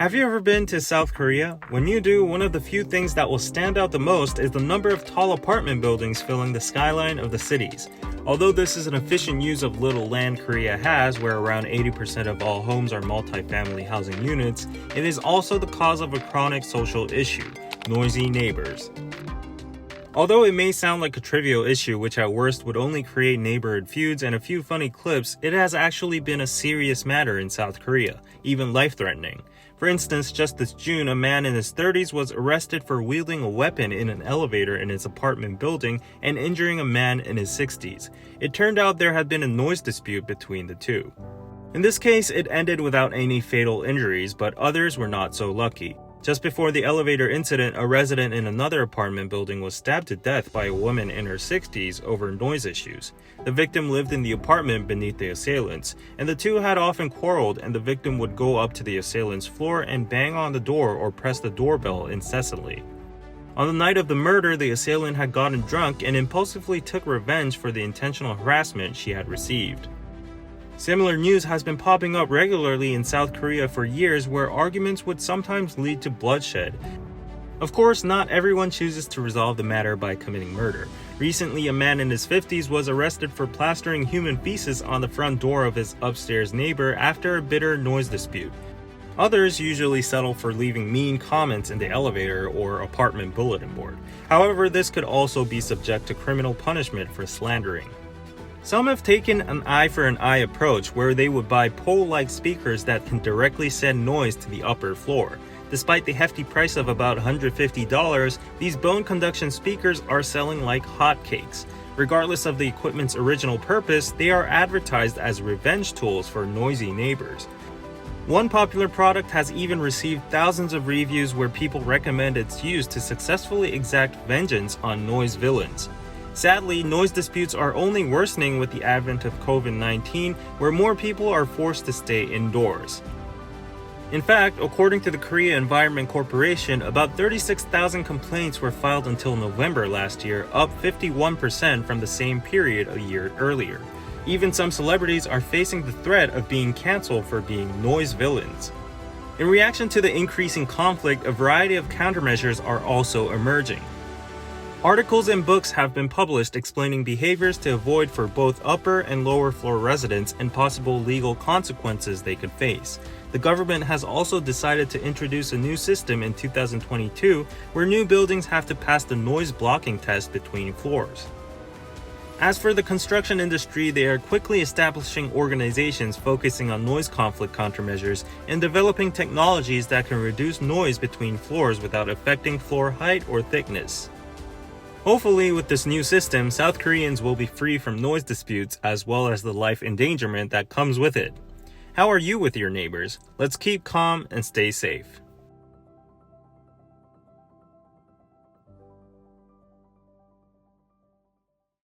Have you ever been to South Korea? When you do, one of the few things that will stand out the most is the number of tall apartment buildings filling the skyline of the cities. Although this is an efficient use of little land Korea has, where around 80% of all homes are multi-family housing units, it is also the cause of a chronic social issue: noisy neighbors. Although it may sound like a trivial issue which at worst would only create neighborhood feuds and a few funny clips, it has actually been a serious matter in South Korea, even life-threatening. For instance, just this June, a man in his 30s was arrested for wielding a weapon in an elevator in his apartment building and injuring a man in his 60s. It turned out there had been a noise dispute between the two. In this case, it ended without any fatal injuries, but others were not so lucky. Just before the elevator incident, a resident in another apartment building was stabbed to death by a woman in her 60s over noise issues. The victim lived in the apartment beneath the assailants, and the two had often quarreled, and the victim would go up to the assailant's floor and bang on the door or press the doorbell incessantly. On the night of the murder, the assailant had gotten drunk and impulsively took revenge for the intentional harassment she had received. Similar news has been popping up regularly in South Korea for years, where arguments would sometimes lead to bloodshed. Of course, not everyone chooses to resolve the matter by committing murder. Recently, a man in his 50s was arrested for plastering human feces on the front door of his upstairs neighbor after a bitter noise dispute. Others usually settle for leaving mean comments in the elevator or apartment bulletin board. However, this could also be subject to criminal punishment for slandering. Some have taken an eye for an eye approach, where they would buy pole-like speakers that can directly send noise to the upper floor. Despite the hefty price of about $150, these bone conduction speakers are selling like hotcakes. Regardless of the equipment's original purpose, they are advertised as revenge tools for noisy neighbors. One popular product has even received thousands of reviews where people recommend its use to successfully exact vengeance on noise villains. Sadly, noise disputes are only worsening with the advent of COVID-19, where more people are forced to stay indoors. In fact, according to the Korea Environment Corporation, about 36,000 complaints were filed until November last year, up 51% from the same period a year earlier. Even some celebrities are facing the threat of being canceled for being noise villains. In reaction to the increasing conflict, a variety of countermeasures are also emerging. Articles and books have been published explaining behaviors to avoid for both upper and lower floor residents and possible legal consequences they could face. The government has also decided to introduce a new system in 2022 where new buildings have to pass the noise blocking test between floors. As for the construction industry, they are quickly establishing organizations focusing on noise conflict countermeasures and developing technologies that can reduce noise between floors without affecting floor height or thickness. Hopefully, with this new system, South Koreans will be free from noise disputes as well as the life endangerment that comes with it. How are you with your neighbors? Let's keep calm and stay safe.